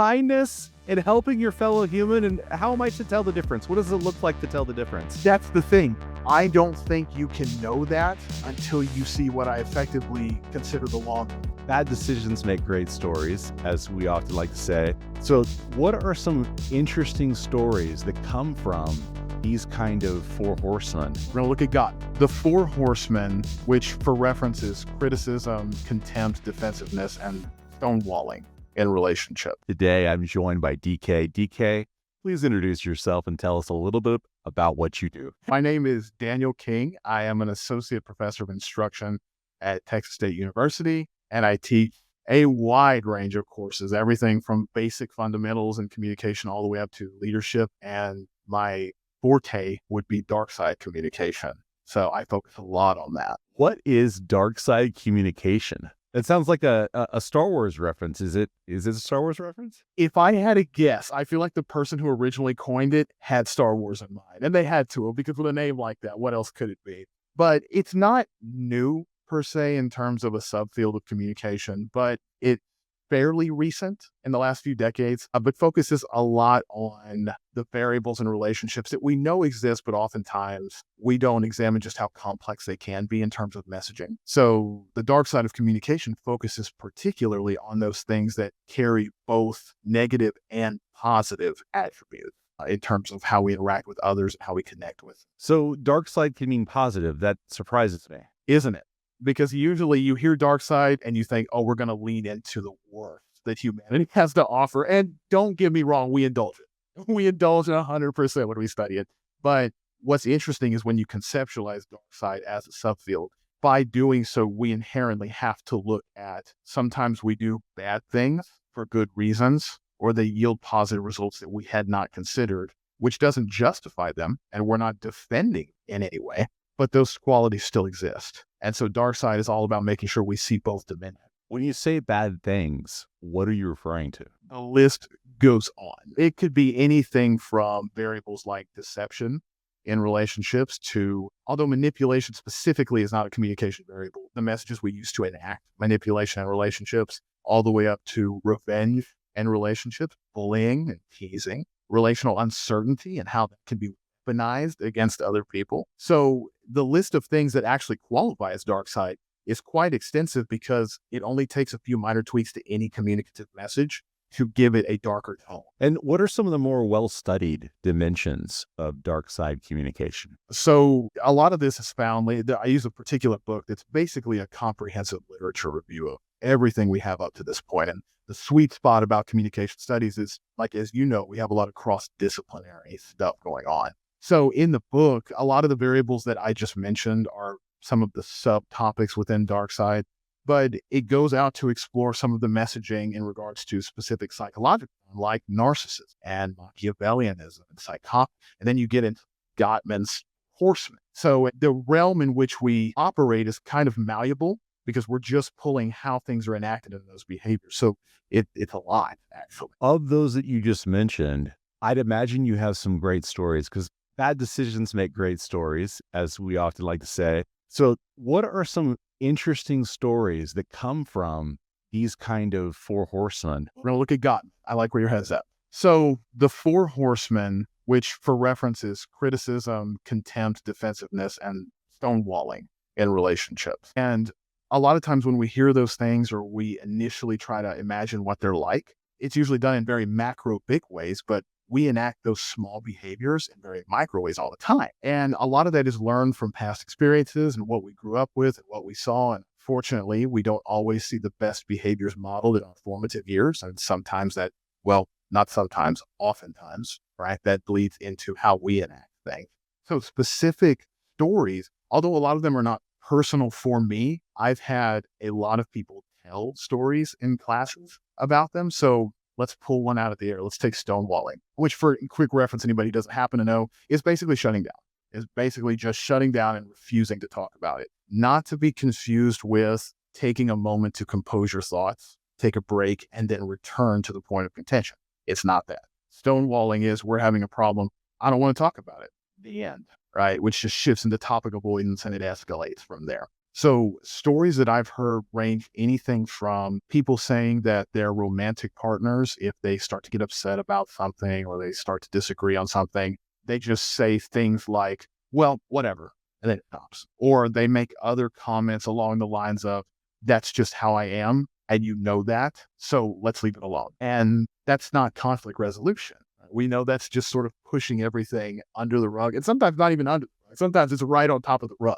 kindness and helping your fellow human? And how am I to tell the difference? What does it look like to tell the difference? That's the thing. I don't think you can know that until you see what I effectively consider the long. Bad decisions make great stories, as we often like to say. So what are some interesting stories that come from these kind of four horsemen? We're going to look at Gottman. The Four Horsemen, which for reference is criticism, contempt, defensiveness, and stonewalling in relationship. Today, I'm joined by DK. DK, please introduce yourself and tell us a little bit about what you do. My name is Daniel King. I am an associate professor of instruction at Texas State University, and I teach a wide range of courses, everything from basic fundamentals in communication all the way up to leadership. And my forte would be dark side communication. So I focus a lot on that. What is dark side communication? It sounds like a Star Wars reference. Is it a Star Wars reference? If I had to guess, I feel like the person who originally coined it had Star Wars in mind. And they had to, because with a name like that, what else could it be? But it's not new per se in terms of a subfield of communication, but it's fairly recent in the last few decades, but focuses a lot on the variables and relationships that we know exist, but oftentimes we don't examine just how complex they can be in terms of messaging. So the dark side of communication focuses particularly on those things that carry both negative and positive attributes in terms of how we interact with others and how we connect with them. So dark side can mean positive. That surprises me. Isn't it? Because usually you hear dark side and you think, oh, we're going to lean into the worst that humanity has to offer. And don't get me wrong, we indulge it. We indulge it 100% when we study it. But what's interesting is when you conceptualize dark side as a subfield, by doing so, we inherently have to look at sometimes we do bad things for good reasons, or they yield positive results that we had not considered, which doesn't justify them. And we're not defending in any way, but those qualities still exist. And so dark side is all about making sure we see both dimensions. When you say bad things, what are you referring to? The list goes on. It could be anything from variables like deception in relationships to, although manipulation specifically is not a communication variable, the messages we use to enact manipulation in relationships, all the way up to revenge in relationships, bullying and teasing, relational uncertainty and how that can be weaponized against other people. So the list of things that actually qualify as dark side is quite extensive because it only takes a few minor tweaks to any communicative message to give it a darker tone. And what are some of the more well-studied dimensions of dark side communication? So a lot of this is found, I use a particular book that's basically a comprehensive literature review of everything we have up to this point. And the sweet spot about communication studies is, like, as you know, we have a lot of cross-disciplinary stuff going on. So in the book, a lot of the variables that I just mentioned are some of the subtopics within dark side, but it goes out to explore some of the messaging in regards to specific psychological, like narcissism and Machiavellianism and psychopathy. And then you get into Gottman's horsemen. So the realm in which we operate is kind of malleable because we're just pulling how things are enacted in those behaviors. So it's a lot, actually. Of those that you just mentioned, I'd imagine you have some great stories because bad decisions make great stories, as we often like to say. So what are some interesting stories that come from these kind of four horsemen? We're going to look at Gottman. I like where your head's at. So the Four Horsemen, which for reference is criticism, contempt, defensiveness, and stonewalling in relationships. And a lot of times when we hear those things or we initially try to imagine what they're like, it's usually done in very macro big ways, but we enact those small behaviors in very micro ways all the time. And a lot of that is learned from past experiences and what we grew up with and what we saw. And fortunately, we don't always see the best behaviors modeled in our formative years. And sometimes that, well, not sometimes, oftentimes, right, that bleeds into how we enact things. So specific stories, although a lot of them are not personal for me, I've had a lot of people tell stories in classes about them. So let's pull one out of the air. Let's take stonewalling, which, for quick reference, anybody who doesn't happen to know, is basically shutting down. Is basically just shutting down and refusing to talk about it. Not to be confused with taking a moment to compose your thoughts, take a break, and then return to the point of contention. It's not that. Stonewalling is, we're having a problem. I don't want to talk about it. The end, right? Which just shifts into topic avoidance and it escalates from there. So stories that I've heard range anything from people saying that their romantic partners, if they start to get upset about something or they start to disagree on something, they just say things like, well, whatever, and then it stops. Or they make other comments along the lines of, that's just how I am, and you know that, so let's leave it alone. And that's not conflict resolution. We know that's just sort of pushing everything under the rug, and sometimes not even under the rug. Sometimes it's right on top of the rug.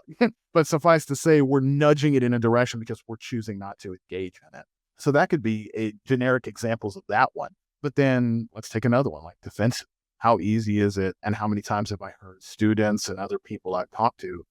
But suffice to say, we're nudging it in a direction because we're choosing not to engage in it. So that could be a generic examples of that one. But then let's take another one like defensive. How easy is it? And how many times have I heard students and other people I've talked to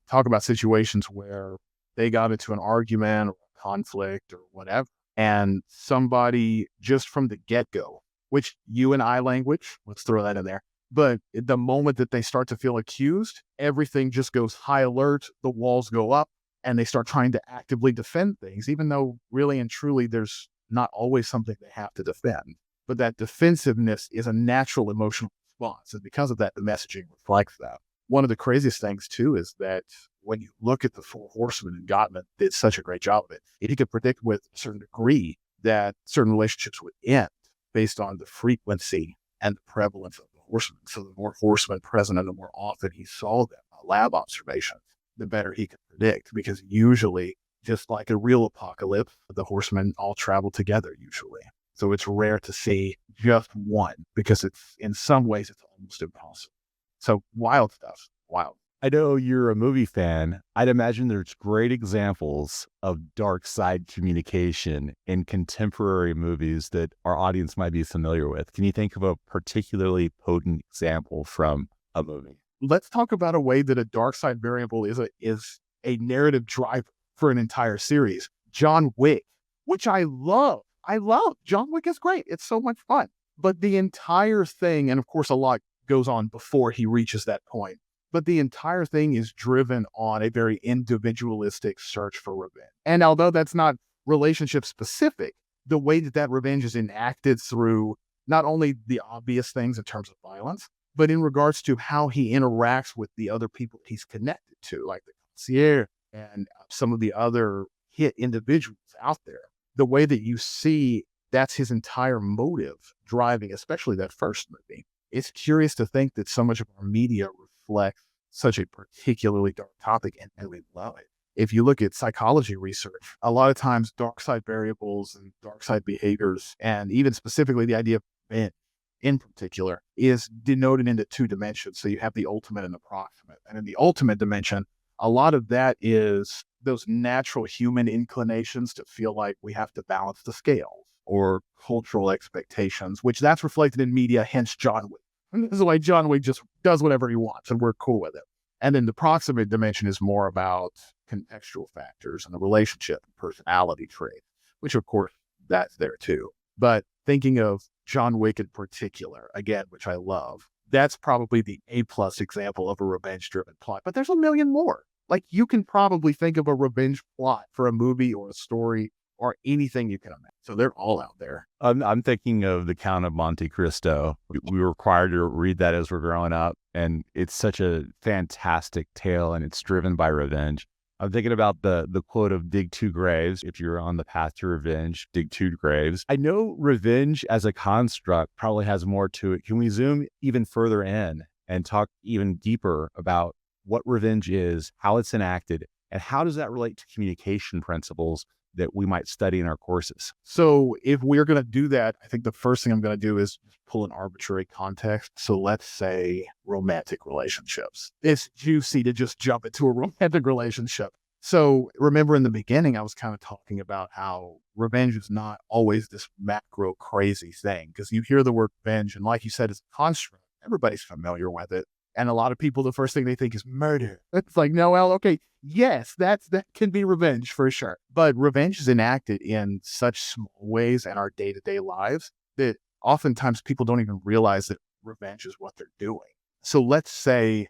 talk about situations where they got into an argument or a conflict or whatever, and somebody just from the get-go, which you and I language, let's throw that in there. But the moment that they start to feel accused, everything just goes high alert, the walls go up, and they start trying to actively defend things, even though really and truly there's not always something they have to defend. But that defensiveness is a natural emotional response. And because of that, the messaging reflects that. One of the craziest things, too, is that when you look at the Four Horsemen, and Gottman did such a great job of it, he could predict with a certain degree that certain relationships would end based on the frequency and the prevalence of the horsemen. So the more horsemen present and the more often he saw them, lab observations, the better he could predict. Because usually, just like a real apocalypse, the horsemen all travel together usually. So it's rare to see just one because it's in some ways it's almost impossible. So wild stuff, wild. I know you're a movie fan. I'd imagine there's great examples of dark side communication in contemporary movies that our audience might be familiar with. Can you think of a particularly potent example from a movie? Let's talk about a way that a dark side variable is a narrative driver for an entire series. John Wick, which I love. I love. John Wick is great. It's so much fun. But the entire thing, and of course a lot goes on before he reaches that point, but the entire thing is driven on a very individualistic search for revenge. And although that's not relationship specific, the way that that revenge is enacted through not only the obvious things in terms of violence, but in regards to how he interacts with the other people he's connected to, like the concierge and some of the other hit individuals out there. The way that you see that's his entire motive driving, especially that first movie. It's curious to think that so much of our media reflects such a particularly dark topic, and we love it. If you look at psychology research, a lot of times dark side variables and dark side behaviors, and even specifically the idea of revenge in particular, is denoted into two dimensions. So you have the ultimate and the proximate. And in the ultimate dimension, a lot of that is those natural human inclinations to feel like we have to balance the scales or cultural expectations, which that's reflected in media, hence John Wick. And this is why John Wick just does whatever he wants and we're cool with it. And then the proximate dimension is more about contextual factors and the relationship and personality traits, which of course that's there too. But thinking of John Wick in particular, again, which I love, that's probably the A+ example of a revenge-driven plot. But there's a million more. Like you can probably think of a revenge plot for a movie or a story or anything you can imagine. So they're all out there. I'm thinking of The Count of Monte Cristo. We were required to read that as we're growing up, and it's such a fantastic tale, and it's driven by revenge. I'm thinking about the quote of dig two graves. If you're on the path to revenge, dig two graves. I know revenge as a construct probably has more to it. Can we zoom even further in and talk even deeper about what revenge is, how it's enacted, and how does that relate to communication principles that we might study in our courses? So if we're going to do that, I think the first thing I'm going to do is pull an arbitrary context. So let's say romantic relationships. It's juicy to just jump into a romantic relationship. So remember in the beginning, I was kind of talking about how revenge is not always this macro crazy thing, because you hear the word revenge and like you said, it's a construct. Everybody's familiar with it. And a lot of people, the first thing they think is murder. It's like, no, well, okay, yes, that can be revenge for sure. But revenge is enacted in such small ways in our day-to-day lives that oftentimes people don't even realize that revenge is what they're doing. So let's say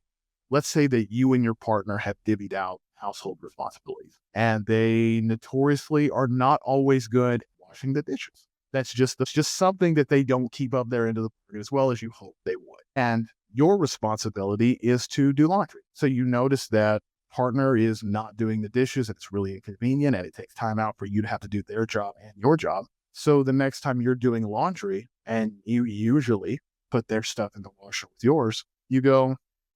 that you and your partner have divvied out household responsibilities, and they notoriously are not always good at washing the dishes. That's just something that they don't keep up their end of the bargain as well as you hope they would. And your responsibility is to do laundry. So you notice that partner is not doing the dishes, and it's really inconvenient, and it takes time out for you to have to do their job and your job. So the next time you're doing laundry and you usually put their stuff in the washer with yours, you go,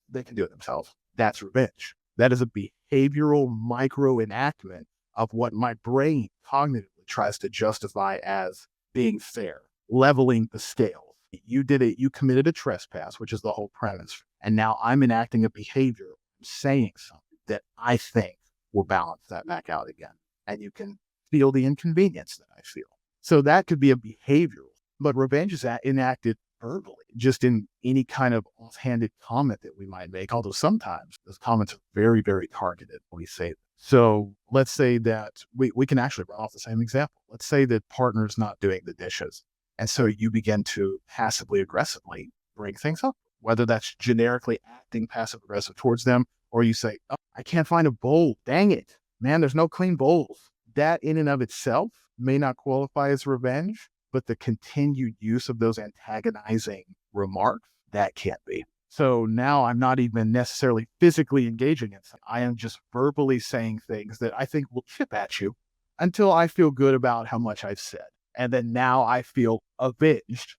they can do it themselves. That's revenge. That is a behavioral micro enactment of what my brain cognitively tries to justify as being fair, leveling the scales. You did it, you committed a trespass, which is the whole premise. And now I'm enacting a behavior, saying something that I think will balance that back out again. And you can feel the inconvenience that I feel. So that could be a behavioral, but revenge is enacted verbally, just in any kind of offhanded comment that we might make. Although sometimes those comments are very, very targeted when we say them. So let's say that we can actually run off the same example. Let's say that partner's not doing the dishes. And so you begin to passively aggressively bring things up, whether that's generically acting passive aggressive towards them, or you say, oh, I can't find a bowl. Dang it, man, there's no clean bowls. That in and of itself may not qualify as revenge, but the continued use of those antagonizing remarks, that can't be. So now I'm not even necessarily physically engaging in something. I am just verbally saying things that I think will chip at you until I feel good about how much I've said. And then now I feel avenged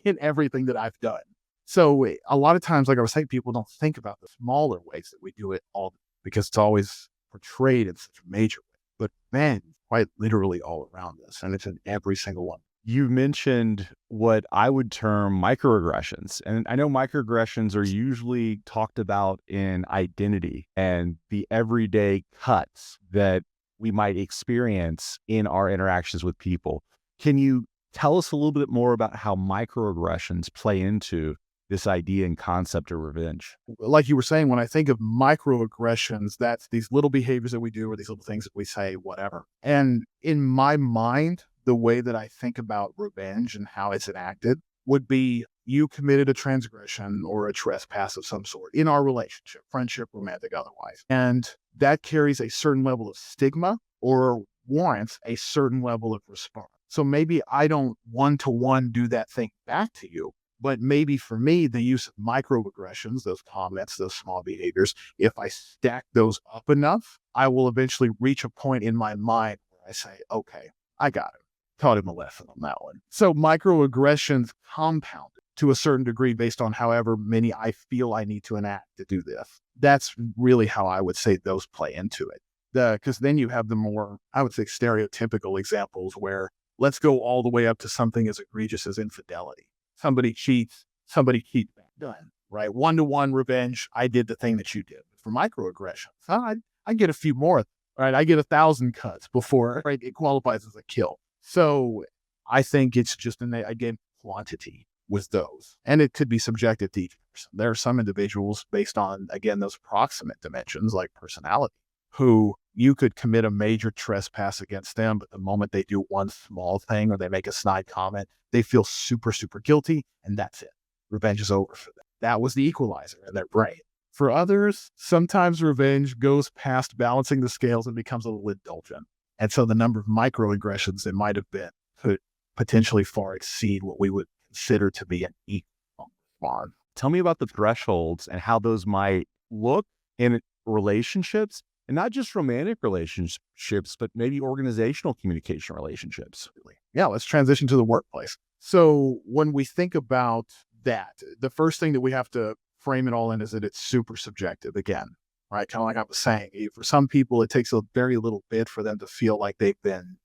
in everything that I've done. So a lot of times, like I was saying, people don't think about the smaller ways that we do it all because it's always portrayed in such a major way. But man, quite literally all around us. And it's in every single one. You mentioned what I would term microaggressions. And I know microaggressions are usually talked about in identity and the everyday cuts that we might experience in our interactions with people. Can you tell us a little bit more about how microaggressions play into this idea and concept of revenge? Like you were saying, when I think of microaggressions, that's these little behaviors that we do or these little things that we say, whatever. And in my mind, the way that I think about revenge and how it's enacted would be you committed a transgression or a trespass of some sort in our relationship, friendship, romantic, otherwise. And that carries a certain level of stigma or warrants a certain level of response. So maybe I don't one-to-one do that thing back to you, but maybe for me, the use of microaggressions, those comments, those small behaviors, if I stack those up enough, I will eventually reach a point in my mind where I say, okay, I got it. Taught him a lesson on that one. So microaggressions compound to a certain degree based on however many I feel I need to enact to do this. That's really how I would say those play into it. Because then you have the more, I would say, stereotypical examples where let's go all the way up to something as egregious as infidelity. Somebody cheats back. Done. Right? One-to-one revenge. I did the thing that you did. For microaggressions, I get a few more. Right? I get 1,000 cuts before it qualifies as a kill. So I think it's just again, quantity with those. And it could be subjective to each person. There are some individuals based on, again, those proximate dimensions like personality, who you could commit a major trespass against them, but the moment they do one small thing or they make a snide comment, they feel super, super guilty, and that's it. Revenge is over for them. That was the equalizer in their brain. For others, sometimes revenge goes past balancing the scales and becomes a little indulgent. And so the number of microaggressions that might have been could potentially far exceed what we would consider to be an equal response. Tell me about the thresholds and how those might look in relationships, and not just romantic relationships, but maybe organizational communication relationships. Yeah, let's transition to the workplace. So when we think about that, the first thing that we have to frame it all in is that it's super subjective again. Right, kind of like I was saying, for some people, it takes a very little bit for them to feel like they've been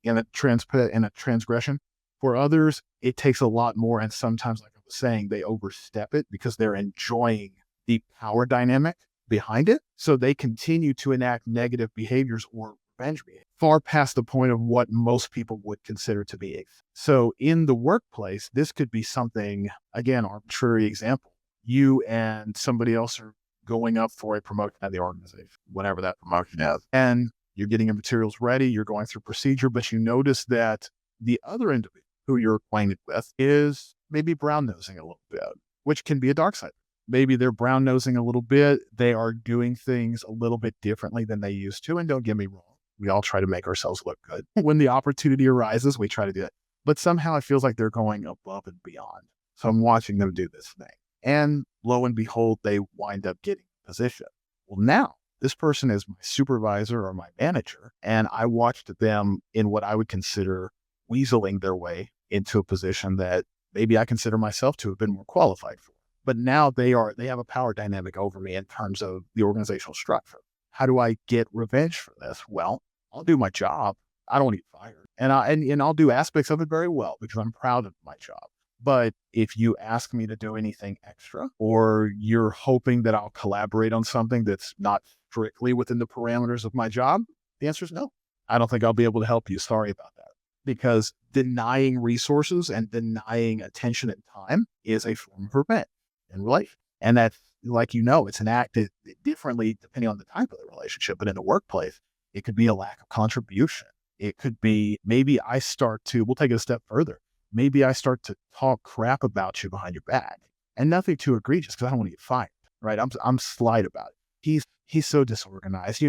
in a transgression. For others, it takes a lot more, and sometimes, like I was saying, they overstep it because they're enjoying the power dynamic behind it. So they continue to enact negative behaviors or revenge behavior far past the point of what most people would consider to be. So in the workplace, this could be something, again, arbitrary example. You and somebody else are going up for a promotion at the organization, whatever that promotion is. And you're getting your materials ready, you're going through procedure, but you notice that the other individual who you're acquainted with is maybe brown-nosing a little bit, which can be a dark side. Maybe they're brown-nosing a little bit. They are doing things a little bit differently than they used to. And don't get me wrong, we all try to make ourselves look good. When the opportunity arises, we try to do it. But somehow it feels like they're going above and beyond. So I'm watching them do this thing. And lo and behold, they wind up getting a position. Well, now This person is my supervisor or my manager, and I watched them in what I would consider weaseling their way into a position that maybe I consider myself to have been more qualified for. But now they have a power dynamic over me in terms of the organizational structure. How do I get revenge for this? Well, I'll do my job. I don't want to get fired. And I'll do aspects of it very well because I'm proud of my job. But if you ask me to do anything extra, or you're hoping that I'll collaborate on something that's not strictly within the parameters of my job, the answer is no. I don't think I'll be able to help you. Sorry about that. Because denying resources and denying attention and time is a form of revenge in relation. And that's, like, it's enacted differently depending on the type of the relationship. But in the workplace, it could be a lack of contribution. It could be, maybe I start to, we'll take it a step further. Maybe I start to talk crap about you behind your back, and nothing too egregious because I don't want to get fired, right? I'm slight about it. He's so disorganized,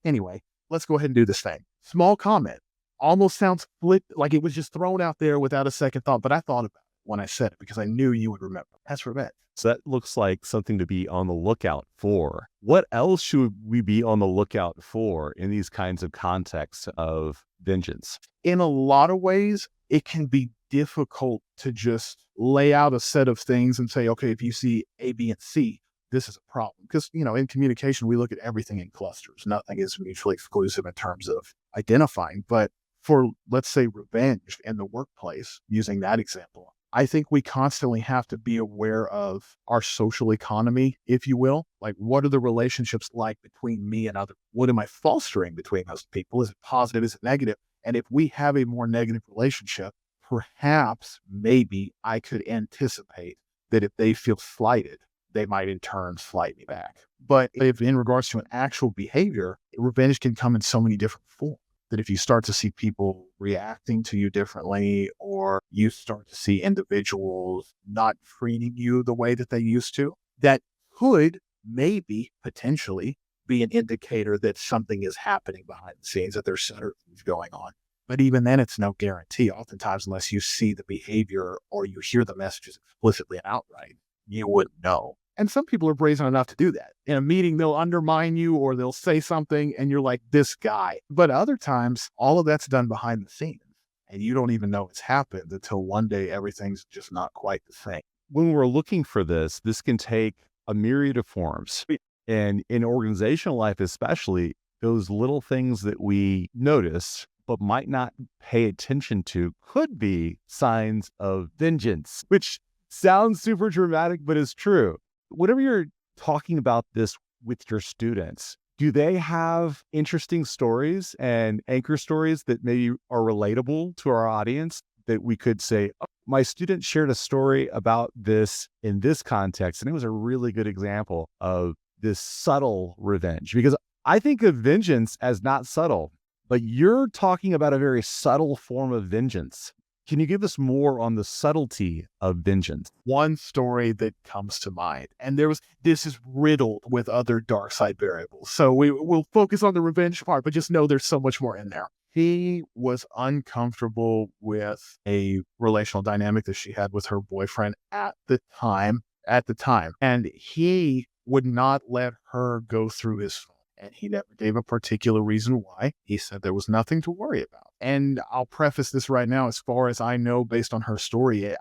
Anyway, let's go ahead and do this thing. Small comment, almost sounds like it was just thrown out there without a second thought, but I thought about it when I said it because I knew you would remember. That's revenge. So that looks like something to be on the lookout for. What else should we be on the lookout for in these kinds of contexts of vengeance? In a lot of ways, it can be difficult to just lay out a set of things and say, okay, if you see A, B, and C, this is a problem. Because, in communication, we look at everything in clusters. Nothing is mutually exclusive in terms of identifying. But for, let's say, revenge in the workplace, using that example, I think we constantly have to be aware of our social economy, if you will. Like, what are the relationships like between me and others? What am I fostering between those people? Is it positive? Is it negative? And if we have a more negative relationship, perhaps, maybe I could anticipate that if they feel slighted, they might in turn slight me back. But if in regards to an actual behavior, revenge can come in so many different forms. That if you start to see people reacting to you differently, or you start to see individuals not treating you the way that they used to, that could maybe potentially be an indicator that something is happening behind the scenes, that there's certain things going on. But even then, it's no guarantee. Oftentimes, unless you see the behavior or you hear the messages explicitly and outright, you wouldn't know. And some people are brazen enough to do that. In a meeting, they'll undermine you or they'll say something and you're like, this guy. But other times, all of that's done behind the scenes. And you don't even know it's happened until one day everything's just not quite the same. When we're looking for this can take a myriad of forms. And in organizational life especially, those little things that we notice but might not pay attention to could be signs of vengeance, which sounds super dramatic, but is true. Whenever you're talking about this with your students, do they have interesting stories and anchor stories that maybe are relatable to our audience that we could say, oh, my student shared a story about this in this context, and it was a really good example of this subtle revenge? Because I think of vengeance as not subtle, but you're talking about a very subtle form of vengeance. Can you give us more on the subtlety of vengeance? One story that comes to mind, and this is riddled with other dark side variables. So we'll focus on the revenge part, but just know there's so much more in there. He was uncomfortable with a relational dynamic that she had with her boyfriend at the time, and he would not let her go through his phone. And he never gave a particular reason why. He said there was nothing to worry about. And I'll preface this right now, as far as I know, based on her story,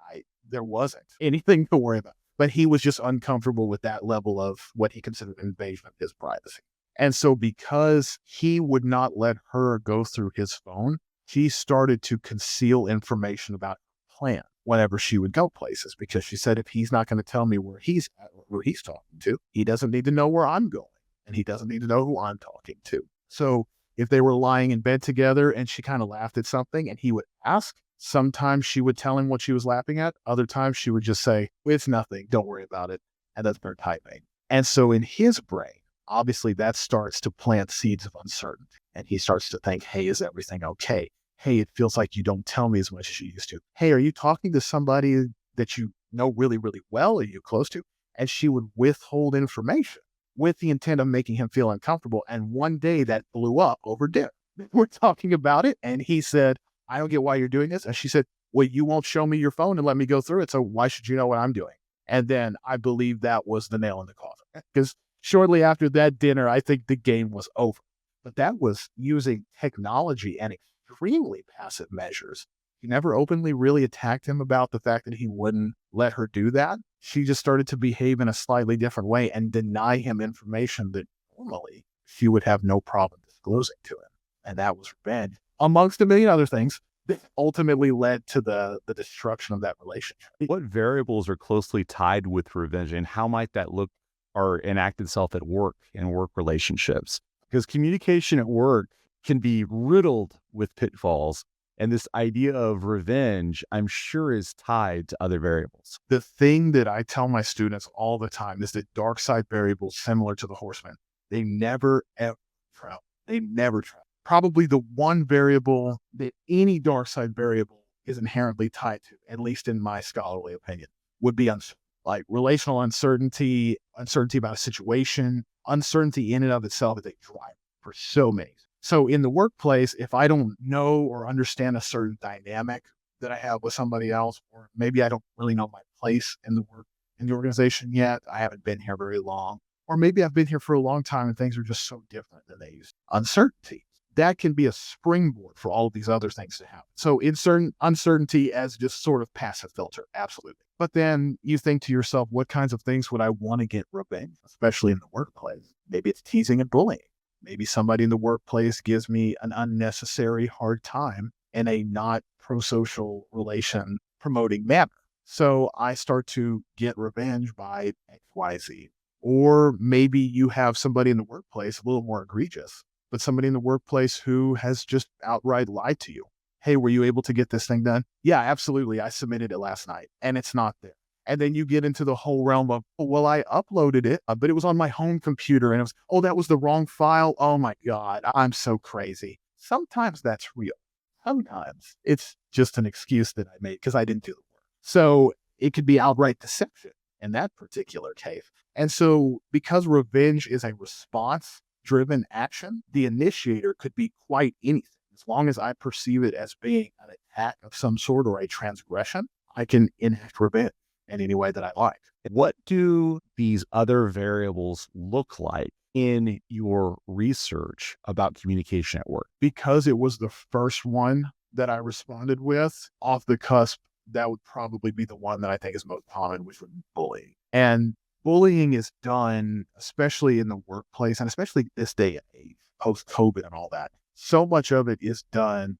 there wasn't anything to worry about. But he was just uncomfortable with that level of what he considered an invasion of his privacy. And so because he would not let her go through his phone, she started to conceal information about her plan whenever she would go places, because she said, if he's not going to tell me where he's at or who he's talking to, he doesn't need to know where I'm going. And he doesn't need to know who I'm talking to. So if they were lying in bed together and she kind of laughed at something and he would ask, sometimes she would tell him what she was laughing at. Other times she would just say, it's nothing, don't worry about it. And that's her typing. And so in his brain, obviously that starts to plant seeds of uncertainty. And he starts to think, hey, is everything okay? Hey, it feels like you don't tell me as much as you used to. Hey, are you talking to somebody that you know really, really well? Are you close to? And she would withhold information with the intent of making him feel uncomfortable. And one day that blew up over dinner. We're talking about it. And he said, I don't get why you're doing this. And she said, well, you won't show me your phone and let me go through it. So why should you know what I'm doing? And then I believe that was the nail in the coffin, because shortly after that dinner, I think the game was over. But that was using technology and extremely passive measures. She never openly really attacked him about the fact that he wouldn't let her do that. She just started to behave in a slightly different way and deny him information that normally she would have no problem disclosing to him. And that was revenge, amongst a million other things that ultimately led to the destruction of that relationship. What variables are closely tied with revenge, and how might that look or enact itself at work and work relationships? Because communication at work can be riddled with pitfalls. And this idea of revenge, I'm sure, is tied to other variables. The thing that I tell my students all the time is that dark side variables, similar to the horsemen, they never, ever travel. They never travel. Probably the one variable that any dark side variable is inherently tied to, at least in my scholarly opinion, would be uncertainty. Like relational uncertainty, uncertainty about a situation, uncertainty in and of itself is a driver for so many. So in the workplace, if I don't know or understand a certain dynamic that I have with somebody else, or maybe I don't really know my place in the organization yet, I haven't been here very long, or maybe I've been here for a long time and things are just so different than they used. Uncertainty. That can be a springboard for all of these other things to happen. So in certain uncertainty as just sort of passive filter, absolutely. But then you think to yourself, what kinds of things would I want to get revenge, especially in the workplace? Maybe it's teasing and bullying. Maybe somebody in the workplace gives me an unnecessary hard time in a not pro-social relation promoting manner. So I start to get revenge by XYZ. Or maybe you have somebody in the workplace, a little more egregious, but somebody in the workplace who has just outright lied to you. Hey, were you able to get this thing done? Yeah, absolutely. I submitted it last night and it's not there. And then you get into the whole realm of, oh, well, I uploaded it, but it was on my home computer and it was, oh, that was the wrong file. Oh my God, I'm so crazy. Sometimes that's real. Sometimes it's just an excuse that I made because I didn't do the work. So it could be outright deception in that particular case. And so because revenge is a response-driven action, the initiator could be quite anything. As long as I perceive it as being an attack of some sort or a transgression, I can enact revenge in any way that I like. What do these other variables look like in your research about communication at work? Because it was the first one that I responded with, off the cusp, that would probably be the one that I think is most common, which would be bullying. And bullying is done, especially in the workplace, and especially this day and age, post-COVID and all that. So much of it is done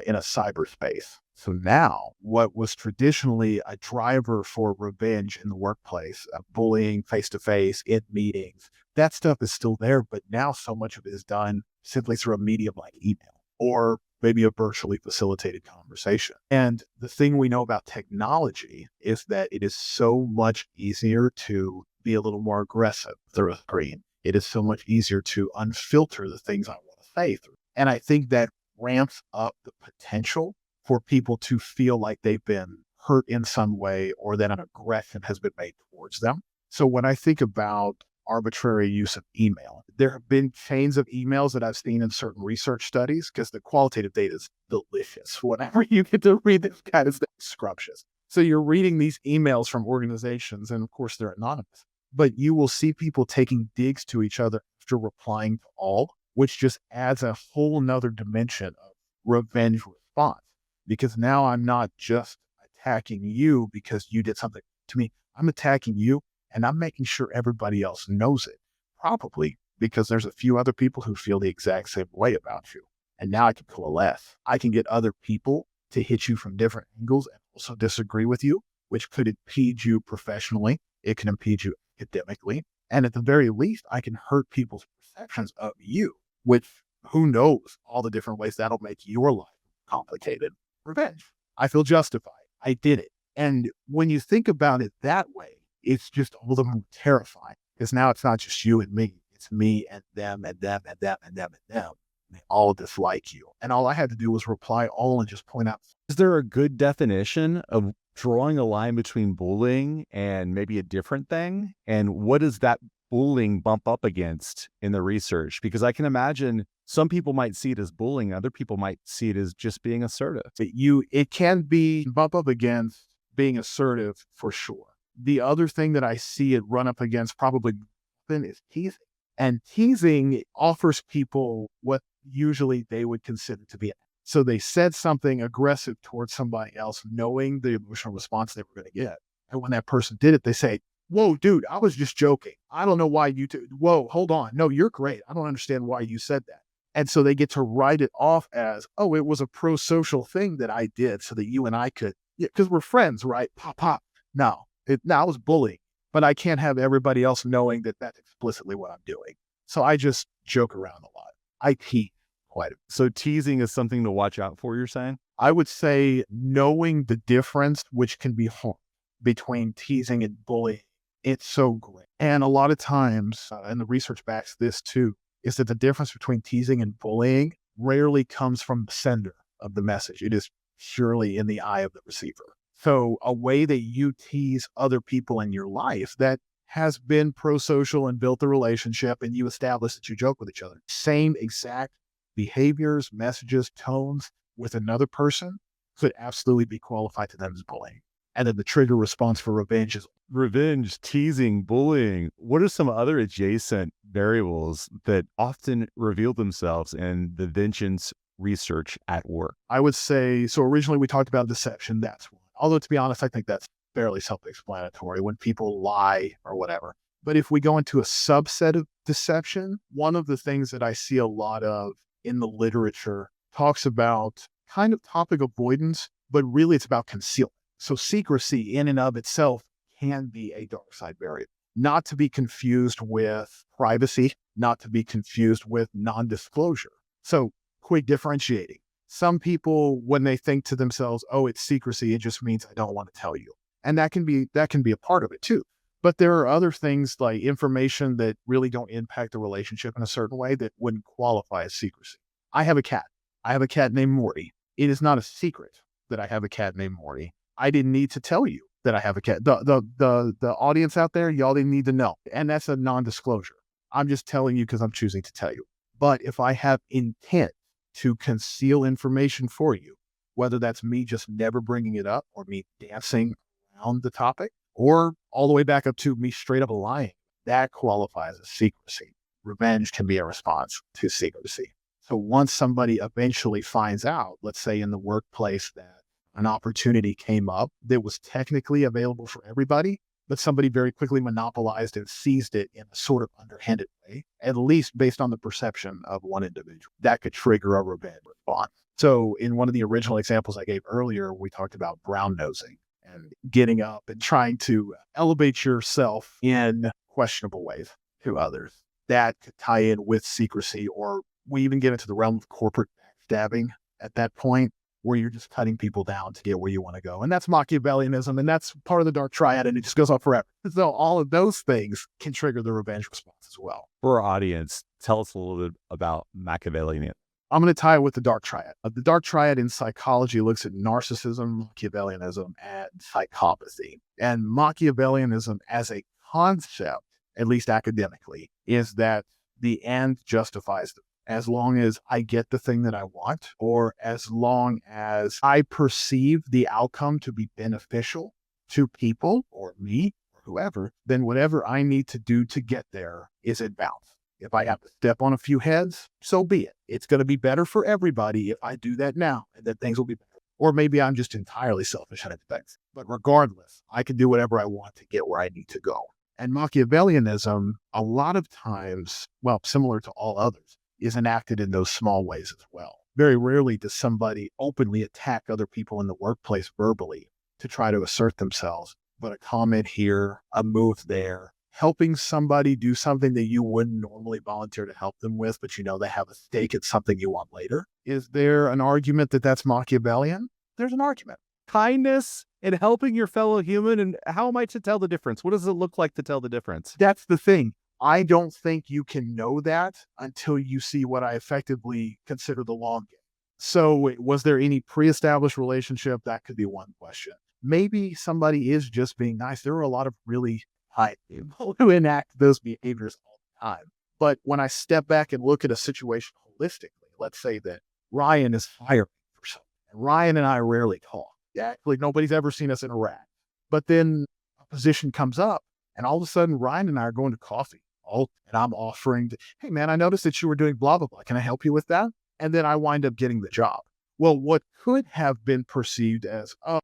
in a cyberspace. So now, what was traditionally a driver for revenge in the workplace, bullying face-to-face, in meetings, that stuff is still there, but now so much of it is done simply through a medium like email or maybe a virtually facilitated conversation. And the thing we know about technology is that it is so much easier to be a little more aggressive through a screen. It is so much easier to unfilter the things I want to say through. And I think that ramps up the potential for people to feel like they've been hurt in some way or that an aggression has been made towards them. So when I think about arbitrary use of email, there have been chains of emails that I've seen in certain research studies because the qualitative data is delicious. Whenever you get to read this kind of stuff, scrumptious. So you're reading these emails from organizations, and of course they're anonymous, but you will see people taking digs to each other after replying to all, which just adds a whole nother dimension of revenge response. Because now I'm not just attacking you because you did something to me. I'm attacking you and I'm making sure everybody else knows it. Probably because there's a few other people who feel the exact same way about you. And now I can coalesce. I can get other people to hit you from different angles and also disagree with you, which could impede you professionally. It can impede you academically. And at the very least, I can hurt people's perceptions of you, which who knows all the different ways that'll make your life complicated. Revenge. I feel justified. I did it. And when you think about it that way, it's just all the more terrifying because now it's not just you and me. It's me and them and them and them and them and them. They all dislike you. And all I had to do was reply all and just point out. Is there a good definition of drawing a line between bullying and maybe a different thing? And what does that bullying bump up against in the research? Because I can imagine some people might see it as bullying. Other people might see it as just being assertive. It can be bump up against being assertive for sure. The other thing that I see it run up against probably often is teasing. And teasing offers people what usually they would consider to be. So they said something aggressive towards somebody else, knowing the emotional response they were going to get. And when that person did it, they say, whoa, dude, I was just joking. I don't know why whoa, hold on. No, you're great. I don't understand why you said that. And so they get to write it off as, oh, it was a pro-social thing that I did so that you and I could, because we're friends, right? Pop, pop. No, I was bullying, but I can't have everybody else knowing that that's explicitly what I'm doing. So I just joke around a lot. I tease quite a bit. So teasing is something to watch out for, you're saying? I would say knowing the difference, which can be hard, between teasing and bullying, it's so great. And a lot of times, and the research backs this too, is that the difference between teasing and bullying rarely comes from the sender of the message. It is purely in the eye of the receiver. So a way that you tease other people in your life that has been pro-social and built a relationship, and you establish that you joke with each other, same exact behaviors, messages, tones with another person could absolutely be qualified to them as bullying. And then the trigger response for revenge is Revenge, teasing, bullying. What are some other adjacent variables that often reveal themselves in the vengeance research at work? I would say, so originally we talked about deception. That's one. Although to be honest, I think that's fairly self-explanatory when people lie or whatever. But if we go into a subset of deception, one of the things that I see a lot of in the literature talks about kind of topic avoidance, but really it's about concealment. So secrecy in and of itself can be a dark side variable, not to be confused with privacy, not to be confused with non-disclosure. So quick differentiating. Some people, when they think to themselves, oh, it's secrecy, it just means I don't want to tell you. And that can be a part of it too. But there are other things like information that really don't impact the relationship in a certain way that wouldn't qualify as secrecy. I have a cat. I have a cat named Morty. It is not a secret that I have a cat named Morty. I didn't need to tell you that I have a cat. The audience out there, y'all didn't need to know. And that's a non-disclosure. I'm just telling you because I'm choosing to tell you. But if I have intent to conceal information for you, whether that's me just never bringing it up or me dancing around the topic, or all the way back up to me straight up lying, that qualifies as secrecy. Revenge can be a response to secrecy. So once somebody eventually finds out, let's say in the workplace, that an opportunity came up that was technically available for everybody, but somebody very quickly monopolized and seized it in a sort of underhanded way, at least based on the perception of one individual, that could trigger a revenge response. So in one of the original examples I gave earlier, we talked about brown nosing and getting up and trying to elevate yourself in questionable ways to others. That could tie in with secrecy, or we even get into the realm of corporate backstabbing at that point, where you're just cutting people down to get where you want to go. And that's Machiavellianism, and that's part of the dark triad, and it just goes on forever. So all of those things can trigger the revenge response as well. For our audience, tell us a little bit about Machiavellianism. I'm going to tie it with the dark triad. The dark triad in psychology looks at narcissism, Machiavellianism, and psychopathy. And Machiavellianism as a concept, at least academically, is that the end justifies the as long as I get the thing that I want, or as long as I perceive the outcome to be beneficial to people or me or whoever, then whatever I need to do to get there is in bounds. If I have to step on a few heads, so be it. It's going to be better for everybody if I do that now, and then things will be better. Or maybe I'm just entirely selfish and things. But regardless, I can do whatever I want to get where I need to go. And Machiavellianism, a lot of times, well, similar to all others, is enacted in those small ways as well. Very rarely does somebody openly attack other people in the workplace verbally to try to assert themselves, but a comment here, a move there, helping somebody do something that you wouldn't normally volunteer to help them with, but you know they have a stake in something you want later. Is there an argument that that's Machiavellian? There's an argument. Kindness and helping your fellow human, and how am I to tell the difference? What does it look like to tell the difference? That's the thing. I don't think you can know that until you see what I effectively consider the long game. So was there any pre-established relationship? That could be one question. Maybe somebody is just being nice. There are a lot of really high people who enact those behaviors all the time. But when I step back and look at a situation holistically, let's say that Ryan is hiring for something, and Ryan and I rarely talk. Actually, nobody's ever seen us interact. But then a position comes up, and all of a sudden, Ryan and I are going to coffee call and I'm offering, hey man, I noticed that you were doing blah, blah, blah. Can I help you with that? And then I wind up getting the job. Well, what could have been perceived as, oh,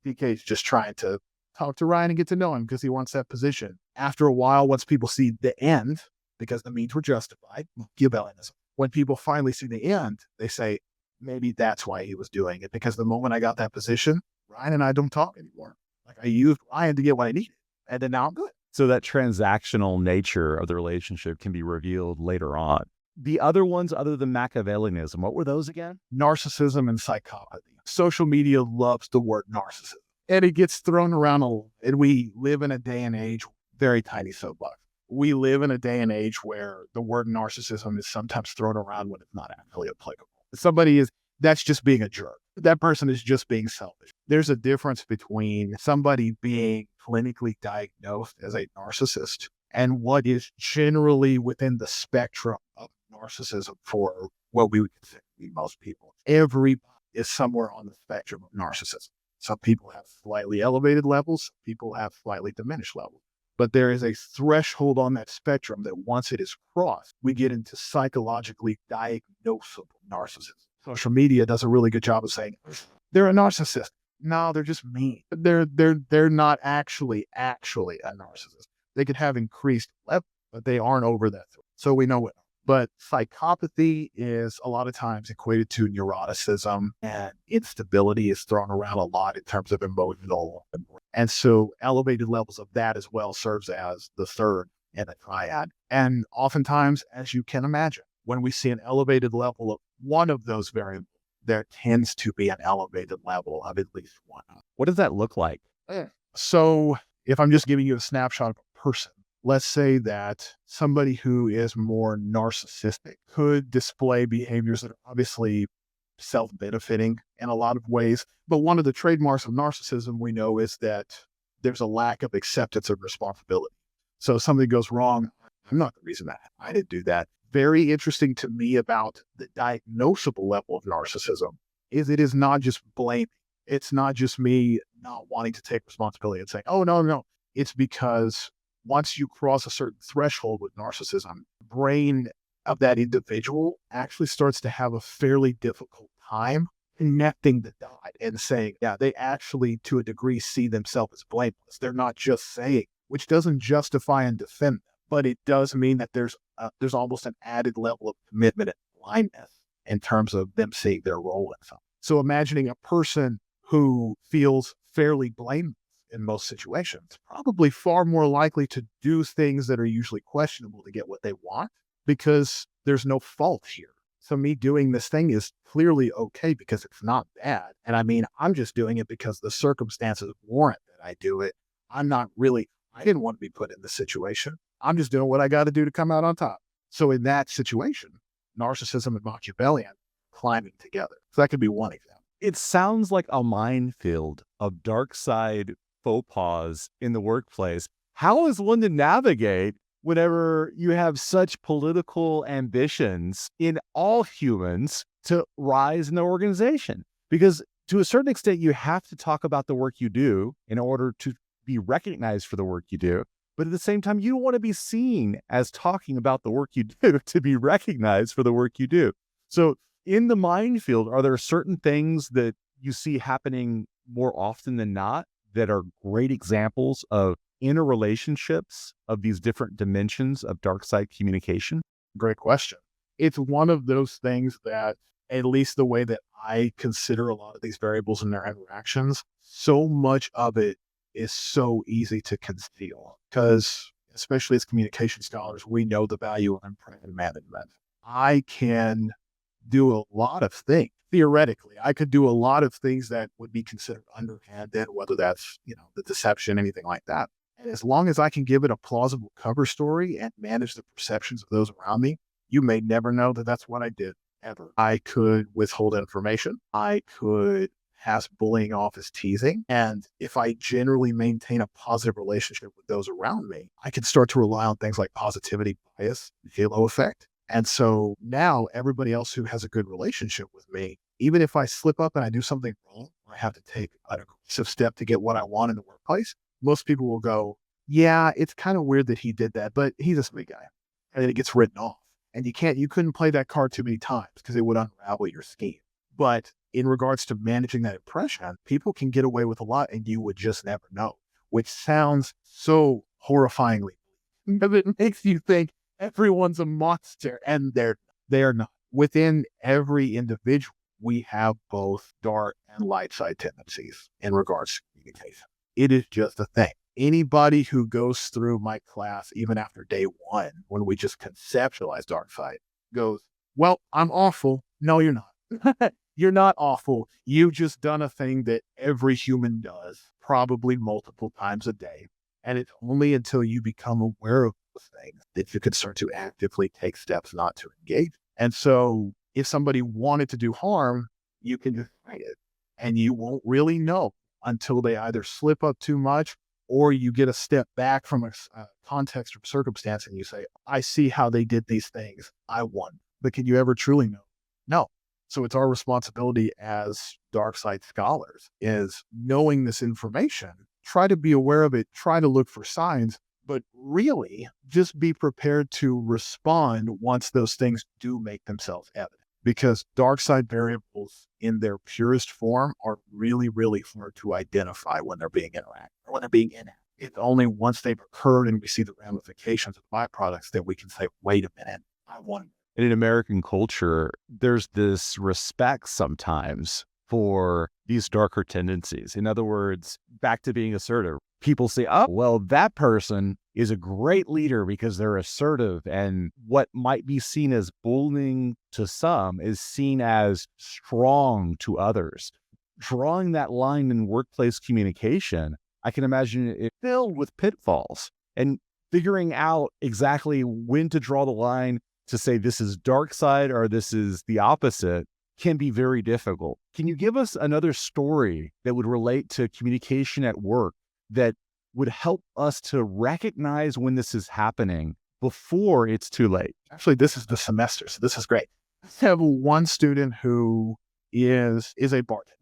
DK's just trying to talk to Ryan and get to know him because he wants that position. After a while, once people see the end, because the means were justified, Machiavellianism, when people finally see the end, they say, maybe that's why he was doing it. Because the moment I got that position, Ryan and I don't talk anymore. Like I used Ryan to get what I needed. And then now I'm good. So that transactional nature of the relationship can be revealed later on. The other ones, other than Machiavellianism, what were those again? Narcissism and psychopathy. Social media loves the word narcissism. And it gets thrown around a lot. And we live in a day and age, very tiny soapbox. We live in a day and age where the word narcissism is sometimes thrown around when it's not actually applicable. That's just being a jerk. That person is just being selfish. There's a difference between somebody being clinically diagnosed as a narcissist and what is generally within the spectrum of narcissism for what we would consider to be most people. Everybody is somewhere on the spectrum of narcissism. Some people have slightly elevated levels, some people have slightly diminished levels. But there is a threshold on that spectrum that once it is crossed, we get into psychologically diagnosable narcissism. Social media does a really good job of saying they're a narcissist. No, they're just mean. They're not actually a narcissist. They could have increased level, but they aren't over that. So we know it. But psychopathy is a lot of times equated to neuroticism, and instability is thrown around a lot in terms of emotional. And so elevated levels of that as well serves as the third in the triad. And oftentimes, as you can imagine, when we see an elevated level of one of those variables, there tends to be an elevated level of at least one. What does that look like? So if I'm just giving you a snapshot of a person, let's say that somebody who is more narcissistic could display behaviors that are obviously self-benefiting in a lot of ways. But one of the trademarks of narcissism we know is that there's a lack of acceptance of responsibility. So if something goes wrong, I'm not the reason that I didn't do that. Very interesting to me about the diagnosable level of narcissism is it is not just blaming. It's not just me not wanting to take responsibility and saying, oh, no. It's because once you cross a certain threshold with narcissism, the brain of that individual actually starts to have a fairly difficult time connecting the dot and saying, yeah, they actually, to a degree, see themselves as blameless. They're not just saying, which doesn't justify and defend them, but it does mean that there's almost an added level of commitment and blindness in terms of them seeing their role in something. So imagining a person who feels fairly blameless in most situations, probably far more likely to do things that are usually questionable to get what they want because there's no fault here. So me doing this thing is clearly okay because it's not bad. And I mean, I'm just doing it because the circumstances warrant that I do it. I didn't want to be put in this situation. I'm just doing what I got to do to come out on top. So in that situation, narcissism and Machiavellian climbing together. So that could be one example. It sounds like a minefield of dark side faux pas in the workplace. How is one to navigate whenever you have such political ambitions in all humans to rise in the organization? Because to a certain extent, you have to talk about the work you do in order to be recognized for the work you do. But at the same time, you don't want to be seen as talking about the work you do to be recognized for the work you do. So in the minefield, are there certain things that you see happening more often than not that are great examples of interrelationships of these different dimensions of dark side communication? Great question. It's one of those things that, at least the way that I consider a lot of these variables in their interactions, so much of it is so easy to conceal because, especially as communication scholars, we know the value of impression management. I can do a lot of things. Theoretically, I could do a lot of things that would be considered underhanded, whether that's, the deception, anything like that. And as long as I can give it a plausible cover story and manage the perceptions of those around me, you may never know that that's what I did ever. I could withhold information. I could pass bullying off as teasing. And if I generally maintain a positive relationship with those around me, I can start to rely on things like positivity bias, halo effect. And so now everybody else who has a good relationship with me, even if I slip up and I do something wrong, or I have to take an aggressive step to get what I want in the workplace, most people will go, yeah, it's kind of weird that he did that, but he's a sweet guy. And then it gets written off. And you couldn't play that card too many times because it would unravel your scheme. But in regards to managing that impression, people can get away with a lot and you would just never know, which sounds so horrifyingly because it makes you think everyone's a monster and they're not. Within every individual, we have both dark and light side tendencies in regards to communication. It is just a thing. Anybody who goes through my class, even after day one, when we just conceptualize dark side, goes, well, I'm awful. No, you're not. You're not awful. You've just done a thing that every human does, probably multiple times a day. And it's only until you become aware of those things that you can start to actively take steps not to engage. And so if somebody wanted to do harm, you can just fight it. And you won't really know until they either slip up too much or you get a step back from a context or circumstance and you say, I see how they did these things. I won. But can you ever truly know? No. So it's our responsibility as dark side scholars is knowing this information, try to be aware of it, try to look for signs, but really just be prepared to respond once those things do make themselves evident. Because dark side variables in their purest form are really, really hard to identify when they're being interacted or when they're being inactive. It's only once they've occurred and we see the ramifications of byproducts that we can say, wait a minute, I won. In American culture, there's this respect sometimes for these darker tendencies. In other words, back to being assertive. People say, oh, well, that person is a great leader because they're assertive. And what might be seen as bullying to some is seen as strong to others. Drawing that line in workplace communication, I can imagine it filled with pitfalls and figuring out exactly when to draw the line to say this is dark side or this is the opposite can be very difficult. Can you give us another story that would relate to communication at work that would help us to recognize when this is happening before it's too late? Actually, this is the semester, so this is great. I have one student who is a bartender.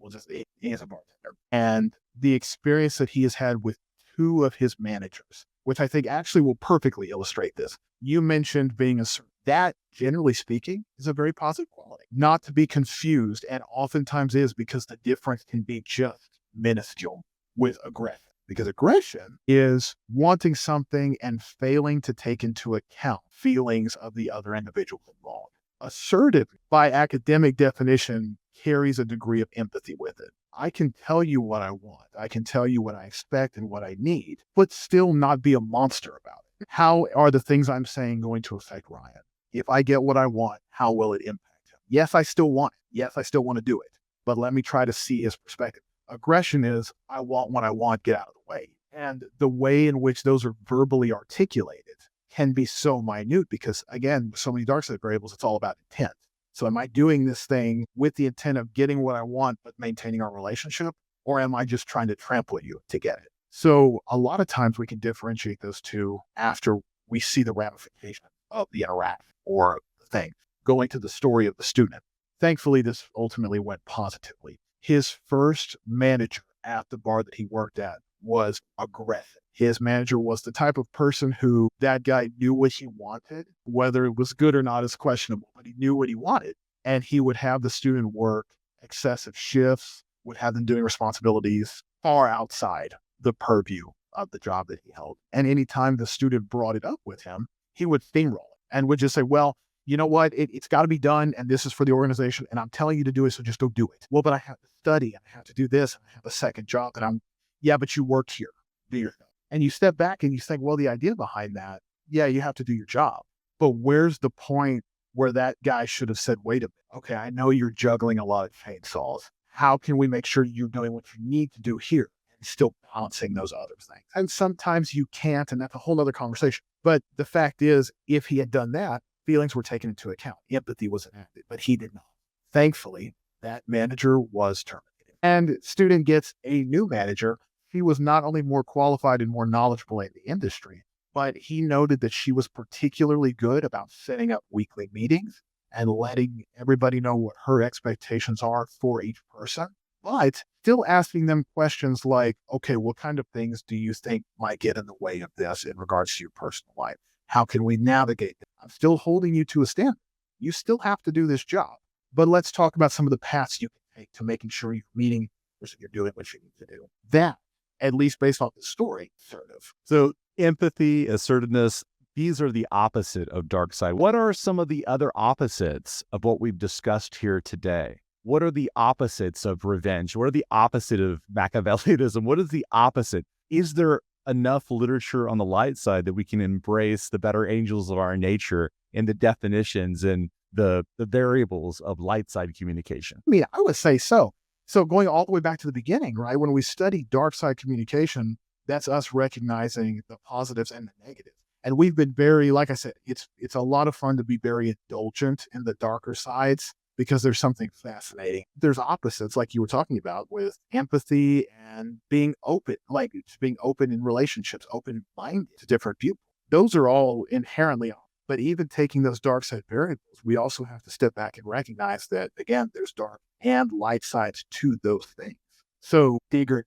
He is a bartender. And the experience that he has had with two of his managers, which I think actually will perfectly illustrate this. You mentioned being assertive. That, generally speaking, is a very positive quality. Not to be confused, and oftentimes is because the difference can be just minuscule with aggression. Because aggression is wanting something and failing to take into account feelings of the other individuals involved. Assertive, by academic definition, carries a degree of empathy with it. I can tell you what I want. I can tell you what I expect and what I need, but still not be a monster about it. How are the things I'm saying going to affect Ryan? If I get what I want, how will it impact him? Yes, I still want it. Yes, I still want to do it, but let me try to see his perspective. Aggression is, I want what I want, get out of the way. And the way in which those are verbally articulated can be so minute because, again, so many dark side variables, it's all about intent. So am I doing this thing with the intent of getting what I want, but maintaining our relationship? Or am I just trying to trample you to get it? So a lot of times we can differentiate those two after we see the ramification of the interaction or the thing. Going to the story of the student. Thankfully, this ultimately went positively. His first manager at the bar that he worked at was aggressive. His manager was the type of person who that guy knew what he wanted. Whether it was good or not is questionable, but he knew what he wanted. And he would have the student work excessive shifts, would have them doing responsibilities far outside the purview of the job that he held. And anytime the student brought it up with him, he would steamroll it and would just say, well, you know what? It's got to be done. And this is for the organization. And I'm telling you to do it. So just go do it. Well, but I have to study and I have to do this. And I have a second job that yeah, but you work here. Do your job. And you step back and you think, well, the idea behind that, yeah, you have to do your job. But where's the point where that guy should have said, wait a minute. Okay, I know you're juggling a lot of chainsaws. How can we make sure you're doing what you need to do here and still balancing those other things? And sometimes you can't, and that's a whole other conversation. But the fact is, if he had done that, feelings were taken into account. Empathy was enacted, but he did not. Thankfully, that manager was terminated. And student gets a new manager. He was not only more qualified and more knowledgeable in the industry, but he noted that she was particularly good about setting up weekly meetings and letting everybody know what her expectations are for each person. but still asking them questions like, okay, what kind of things do you think might get in the way of this in regards to your personal life? How can we navigate that? I'm still holding you to a standard. You still have to do this job, but let's talk about some of the paths you can take to making sure you're meeting the person, you're doing what you need to do. That, at least based off the story, assertive. So empathy, assertiveness, these are the opposite of dark side. What are some of the other opposites of what we've discussed here today? What are the opposites of revenge? What are the opposite of Machiavellianism? What is the opposite? Is there enough literature on the light side that we can embrace the better angels of our nature and the definitions and the variables of light side communication? I mean, I would say so. So going all the way back to the beginning, right? When we study dark side communication, that's us recognizing the positives and the negatives. And we've been very, like I said, it's a lot of fun to be very indulgent in the darker sides because there's something fascinating. There's opposites, like you were talking about, with empathy and being open, like just being open in relationships, open-minded to different viewpoints. Those are all inherently, but even taking those dark side variables, we also have to step back and recognize that, again, there's dark and light sides to those things. So dig a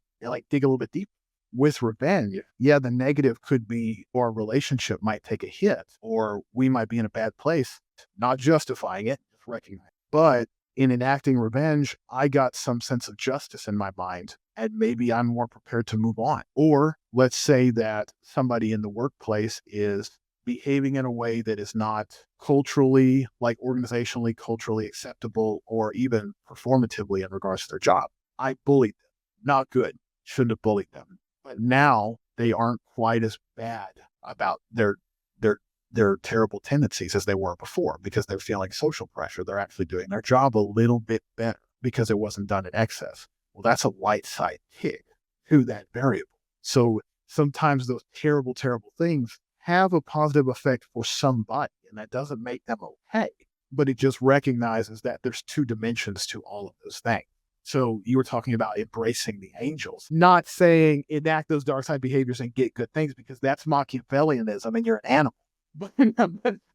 little bit deeper. With revenge, yeah, the negative could be our relationship might take a hit, or we might be in a bad place, not justifying it, just recognizing. But in enacting revenge, I got some sense of justice in my mind, and maybe I'm more prepared to move on. Or let's say that somebody in the workplace is behaving in a way that is not culturally, like organizationally, culturally acceptable, or even performatively in regards to their job. I bullied them. Not good. Shouldn't have bullied them. But now they aren't quite as bad about their terrible tendencies as they were before because they're feeling social pressure. They're actually doing their job a little bit better because it wasn't done in excess. Well, that's a light side kick to that variable. So sometimes those terrible, terrible things have a positive effect for somebody, and that doesn't make them okay, but it just recognizes that there's two dimensions to all of those things. So you were talking about embracing the angels, not saying enact those dark side behaviors and get good things because that's Machiavellianism and you're an animal. But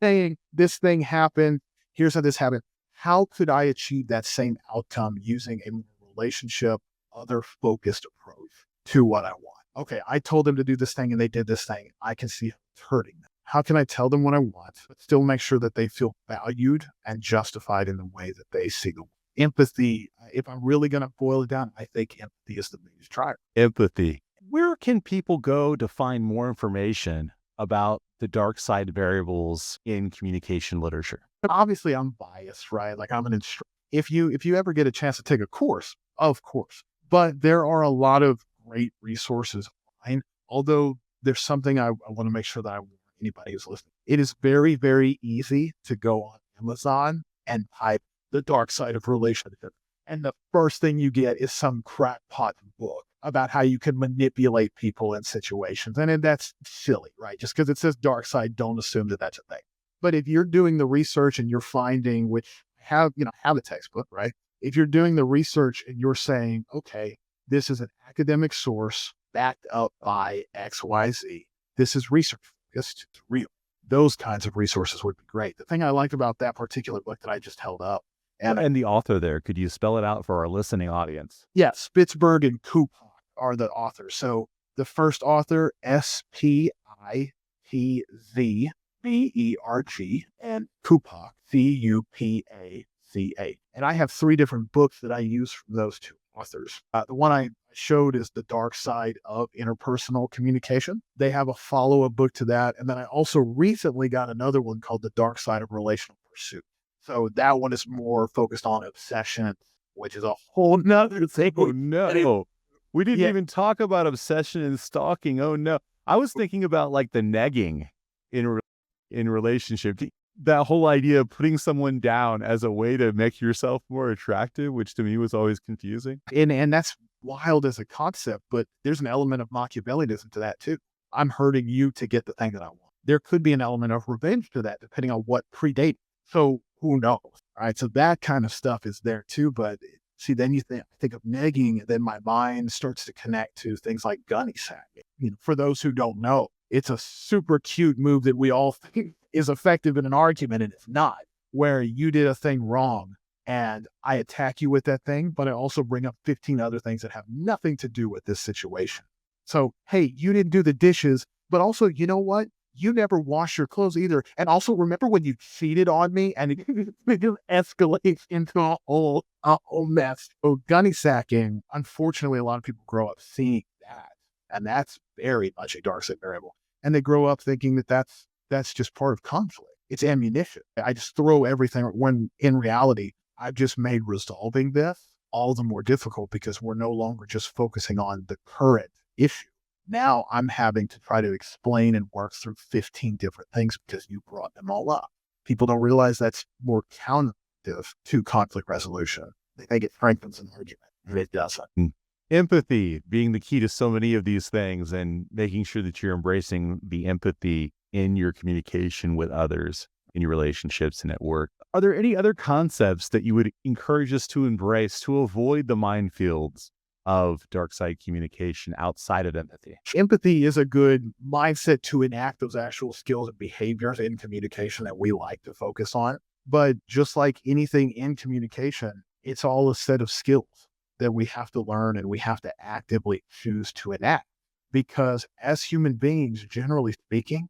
saying this thing happened, here's how this happened. How could I achieve that same outcome using a relationship, other focused approach to what I want? Okay, I told them to do this thing and they did this thing. I can see it's hurting them. How can I tell them what I want, but still make sure that they feel valued and justified in the way that they see the world? Empathy, if I'm really going to boil it down, I think empathy is the biggest driver. Empathy. Where can people go to find more information about the dark side variables in communication literature? Obviously, I'm biased, right? Like I'm an instructor. If you ever get a chance to take a course, of course. But there are a lot of great resources online. Although there's something I want to make sure that I warn anybody who's listening. It is very, very easy to go on Amazon and type the dark side of relationship. And the first thing you get is some crackpot book about how you can manipulate people in situations. And that's silly, right? Just because it says dark side, don't assume that that's a thing. But if you're doing the research and you're finding, which have a textbook, right? If you're doing the research and you're saying, okay, this is an academic source backed up by XYZ, this is research focused, it's real. Those kinds of resources would be great. The thing I liked about that particular book that I just held up, and the author there, could you spell it out for our listening audience? Yeah, Spitzberg and Kupach are the authors. So the first author, Spitzberg, and Kupach, Cupaca. And I have 3 different books that I use from those 2 authors. The one I showed is The Dark Side of Interpersonal Communication. They have a follow-up book to that. And then I also recently got another one called The Dark Side of Relational Pursuit. So that one is more focused on obsession, which is a whole nother thing. Oh, no. We didn't even talk about obsession and stalking. Oh, no. I was thinking about like the negging in relationship. That whole idea of putting someone down as a way to make yourself more attractive, which to me was always confusing. And that's wild as a concept, but there's an element of Machiavellianism to that too. I'm hurting you to get the thing that I want. There could be an element of revenge to that, depending on what predated. So who knows? All right. So that kind of stuff is there too. But see, then I think of negging, and then my mind starts to connect to things like gunny sacking. For those who don't know, it's a super cute move that we all think is effective in an argument, and it's not, where you did a thing wrong and I attack you with that thing, but I also bring up 15 other things that have nothing to do with this situation. So, hey, you didn't do the dishes, but also, you know what? You never wash your clothes either. And also, remember when you cheated on me and it just escalates into a whole mess. So, gunny sacking, unfortunately, a lot of people grow up seeing that. And that's very much a dark side variable. And they grow up thinking that that's just part of conflict. It's ammunition. I just throw everything when in reality, I've just made resolving this all the more difficult because we're no longer just focusing on the current issue. Now I'm having to try to explain and work through 15 different things because you brought them all up. People don't realize that's more counteract to conflict resolution. They think it strengthens an argument, and it doesn't. Empathy being the key to so many of these things, and making sure that you're embracing the empathy in your communication with others, in your relationships and at work. Are there any other concepts that you would encourage us to embrace to avoid the minefields of dark side communication outside of empathy? Empathy is a good mindset to enact those actual skills and behaviors in communication that we like to focus on. But just like anything in communication, it's all a set of skills that we have to learn and we have to actively choose to enact. Because as human beings, generally speaking,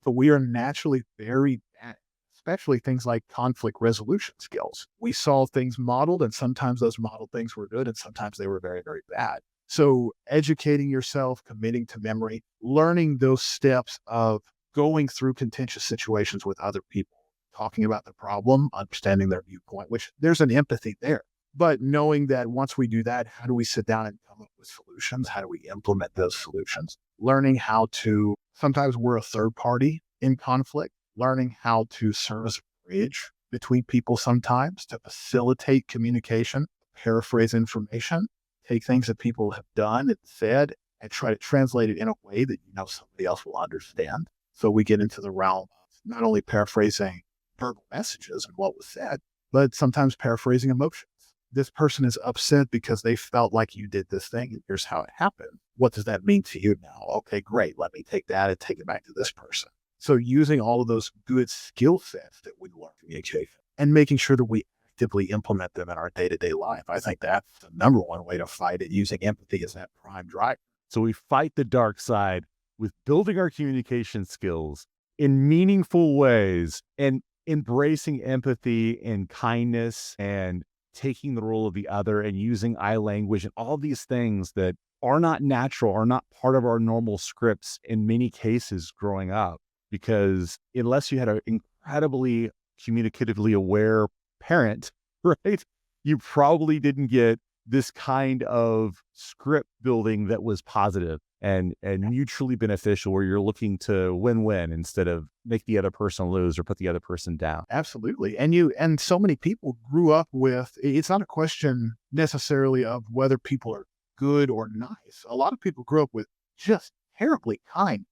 we are naturally very bad, especially things like conflict resolution skills. We saw things modeled, and sometimes those modeled things were good, and sometimes they were very, very bad. So educating yourself, committing to memory, learning those steps of going through contentious situations with other people, talking about the problem, understanding their viewpoint, which there's an empathy there. But knowing that once we do that, how do we sit down and come up with solutions? How do we implement those solutions? Learning how to, sometimes we're a third party in conflict, learning how to serve as a bridge between people sometimes to facilitate communication, paraphrase information, take things that people have done and said and try to translate it in a way that somebody else will understand. So we get into the realm of not only paraphrasing verbal messages and what was said, but sometimes paraphrasing emotions. This person is upset because they felt like you did this thing and here's how it happened. What does that mean to you now? Okay, great. Let me take that and take it back to this person. So using all of those good skill sets that we learn in communication and making sure that we actively implement them in our day-to-day life. I think that's the number one way to fight it, using empathy as that prime driver. So we fight the dark side with building our communication skills in meaningful ways and embracing empathy and kindness and taking the role of the other and using I language and all these things that are not natural, are not part of our normal scripts in many cases growing up. Because unless you had an incredibly communicatively aware parent, right, you probably didn't get this kind of script building that was positive and mutually beneficial, where you're looking to win-win instead of make the other person lose or put the other person down. Absolutely. And so many people grew up with, it's not a question necessarily of whether people are good or nice. A lot of people grew up with just terribly kind.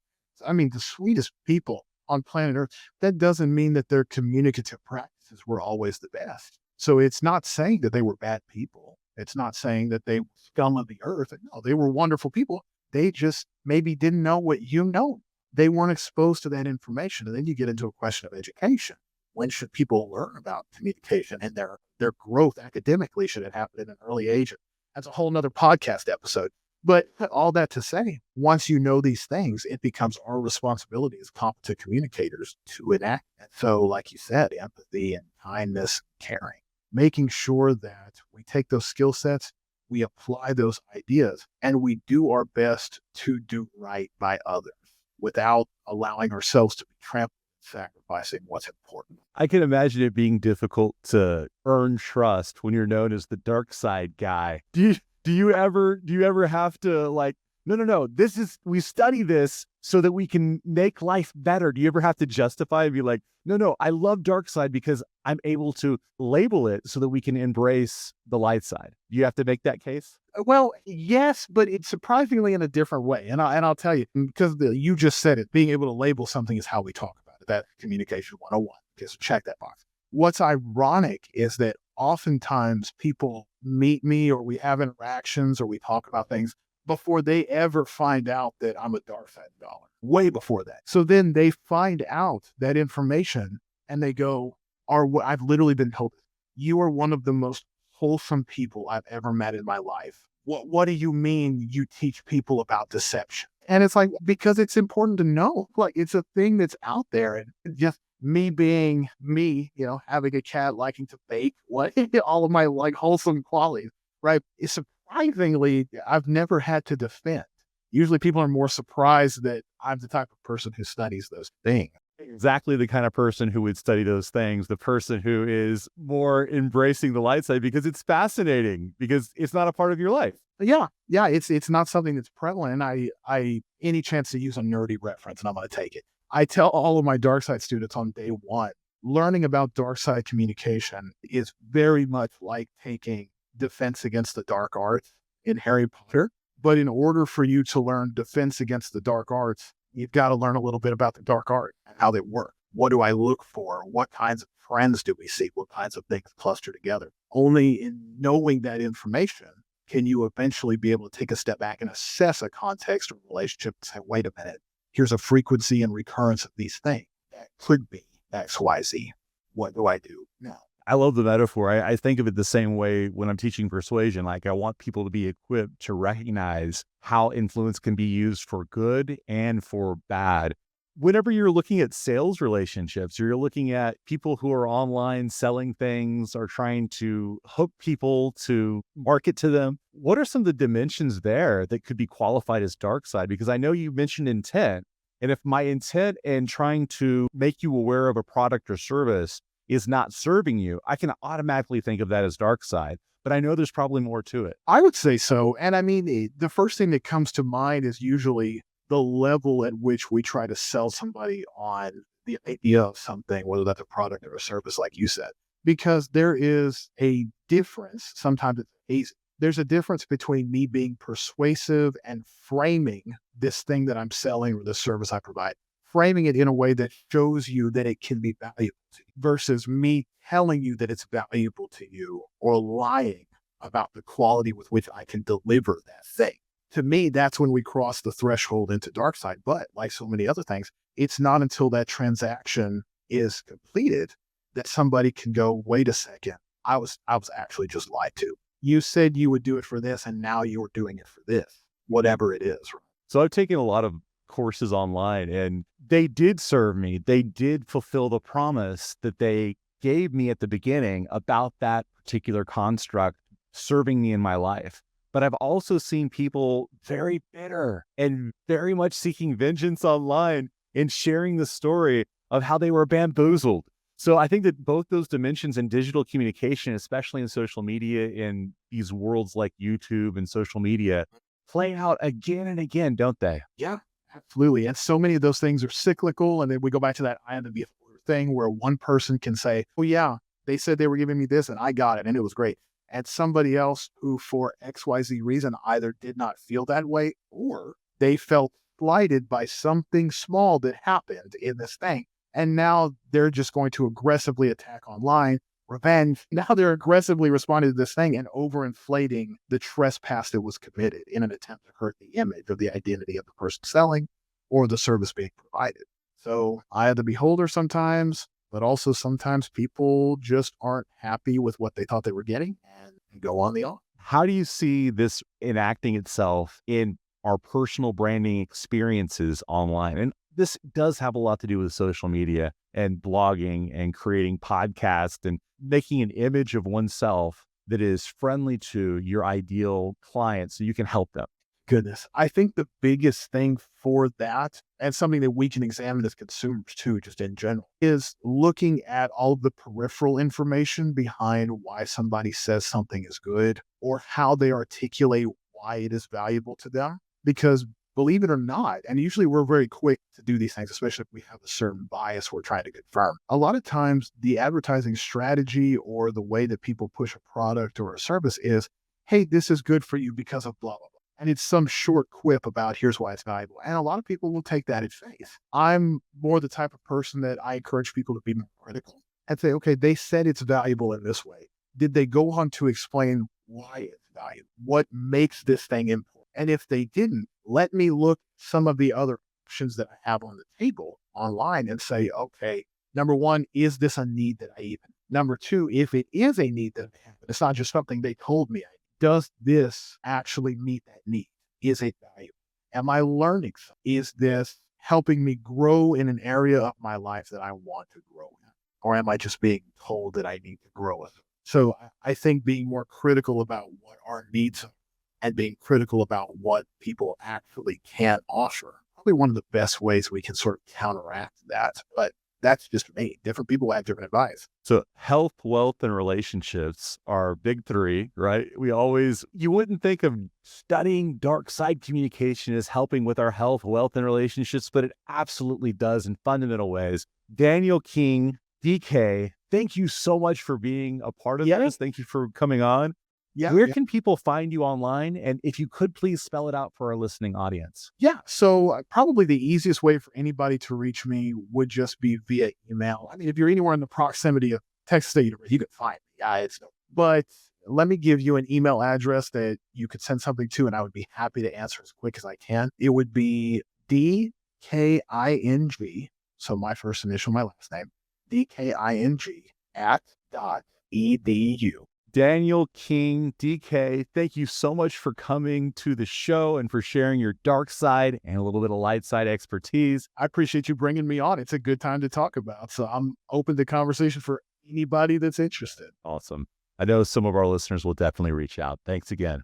I mean, the sweetest people on planet Earth. That doesn't mean that their communicative practices were always the best. So it's not saying that they were bad people. It's not saying that they were scum of the earth. No, they were wonderful people. They just maybe didn't know what you know. They weren't exposed to that information. And then you get into a question of education. When should people learn about communication and their growth academically? Should it happen at an early age? That's a whole nother podcast episode. But all that to say, once you know these things, it becomes our responsibility as competent communicators to enact it. So like you said, empathy and kindness, caring, making sure that we take those skill sets, we apply those ideas, and we do our best to do right by others without allowing ourselves to be trampled, sacrificing what's important. I can imagine it being difficult to earn trust when you're known as the dark side guy. Do you ever have to like, no, we study this so that we can make life better. Do you ever have to justify and be like, no, I love dark side because I'm able to label it so that we can embrace the light side? Do you have to make that case? Well, yes, but it's surprisingly in a different way. And I'll tell you, because you just said it, being able to label something is how we talk about it. That communication 101, just check that box. What's ironic is that oftentimes people meet me or we have interactions or we talk about things before they ever find out that I'm a dark side dollar, way before that. So then they find out that information and they go, I've literally been told, you are one of the most wholesome people I've ever met in my life. What do you mean you teach people about deception? And it's like, because it's important to know, like, it's a thing that's out there. And just me being me, having a cat, liking to bake, what all of my like wholesome qualities, right? It's surprisingly, I've never had to defend. Usually people are more surprised that I'm the type of person who studies those things. Exactly the kind of person who would study those things, the person who is more embracing the light side because it's fascinating, because it's not a part of your life. Yeah, it's not something that's prevalent. I any chance to use a nerdy reference, and I'm going to take it. I tell all of my dark side students on day one, learning about dark side communication is very much like taking Defense Against the Dark Arts in Harry Potter. But in order for you to learn Defense Against the Dark Arts, you've got to learn a little bit about the dark art and how they work. What do I look for? What kinds of trends do we see? What kinds of things cluster together? Only in knowing that information can you eventually be able to take a step back and assess a context or relationship and say, wait a minute, here's a frequency and recurrence of these things. That could be X, Y, Z. What do I do now? I love the metaphor. I think of it the same way when I'm teaching persuasion. Like, I want people to be equipped to recognize how influence can be used for good and for bad. Whenever you're looking at sales relationships, or you're looking at people who are online selling things or trying to hook people to market to them, what are some of the dimensions there that could be qualified as dark side? Because I know you mentioned intent. And if my intent in trying to make you aware of a product or service is not serving you, I can automatically think of that as dark side. But I know there's probably more to it. I would say so. And I mean, the first thing that comes to mind is usually the level at which we try to sell somebody on the idea of something, whether that's a product or a service, like you said, because there is a difference. Sometimes it's easy. There's a difference between me being persuasive and framing this thing that I'm selling or the service I provide, framing it in a way that shows you that it can be valuable to you versus me telling you that it's valuable to you or lying about the quality with which I can deliver that thing. To me, that's when we cross the threshold into dark side. But like so many other things, it's not until that transaction is completed that somebody can go, wait a second, I was actually just lied to. You said you would do it for this, and now you're doing it for this, whatever it is. So I've taken a lot of courses online, and they did serve me. They did fulfill the promise that they gave me at the beginning about that particular construct serving me in my life. But I've also seen people very bitter and very much seeking vengeance online and sharing the story of how they were bamboozled. So I think that both those dimensions in digital communication, especially in social media, in these worlds like YouTube and social media, play out again and again, don't they? Yeah, absolutely. And so many of those things are cyclical. And then we go back to that I am the beholder thing where one person can say, oh, yeah, they said they were giving me this and I got it and it was great. And somebody else who, for XYZ reason, either did not feel that way or they felt slighted by something small that happened in this thing. And now they're just going to aggressively attack online, revenge. Now they're aggressively responding to this thing and overinflating the trespass that was committed in an attempt to hurt the image of the identity of the person selling or the service being provided. So eye of the beholder sometimes, but also sometimes people just aren't happy with what they thought they were getting and go on the off. How do you see this enacting itself in our personal branding experiences online? And this does have a lot to do with social media and blogging and creating podcasts and making an image of oneself that is friendly to your ideal client so you can help them. Goodness. I think the biggest thing for that, and something that we can examine as consumers too, just in general, is looking at all of the peripheral information behind why somebody says something is good or how they articulate why it is valuable to them. Because believe it or not, and usually we're very quick to do these things, especially if we have a certain bias we're trying to confirm. A lot of times the advertising strategy or the way that people push a product or a service is, hey, this is good for you because of blah, blah, blah. And it's some short quip about here's why it's valuable. And a lot of people will take that at faith. I'm more the type of person that I encourage people to be more critical and say, okay, they said it's valuable in this way. Did they go on to explain why it's valuable? What makes this thing important? And if they didn't, let me look at some of the other options that I have on the table online and say, okay, number one, is this a need that I even Number two, if it is a need that it's not just something they told me, does this actually meet that need? Is it valuable? Am I learning something? Is this helping me grow in an area of my life that I want to grow in? Or am I just being told that I need to grow in? So I think being more critical about what our needs are and being critical about what people actually can offer, probably one of the best ways we can sort of counteract that. But that's just me. Different people have different advice. So health, wealth, and relationships are big three, right? You wouldn't think of studying dark side communication as helping with our health, wealth, and relationships, but it absolutely does in fundamental ways. Daniel King, DK, thank you so much for being a part of this. Thank you for coming on. Where can people find you online? And if you could please spell it out for our listening audience. Yeah. So probably the easiest way for anybody to reach me would just be via email. I mean, if you're anywhere in the proximity of Texas State, you can find me. But let me give you an email address that you could send something to, and I would be happy to answer as quick as I can. It would be DKING. So my first initial, my last name, DKING @.edu. Daniel King, DK, thank you so much for coming to the show and for sharing your dark side and a little bit of light side expertise. I appreciate you bringing me on. It's a good time to talk about. So I'm open to conversation for anybody that's interested. Awesome. I know some of our listeners will definitely reach out. Thanks again.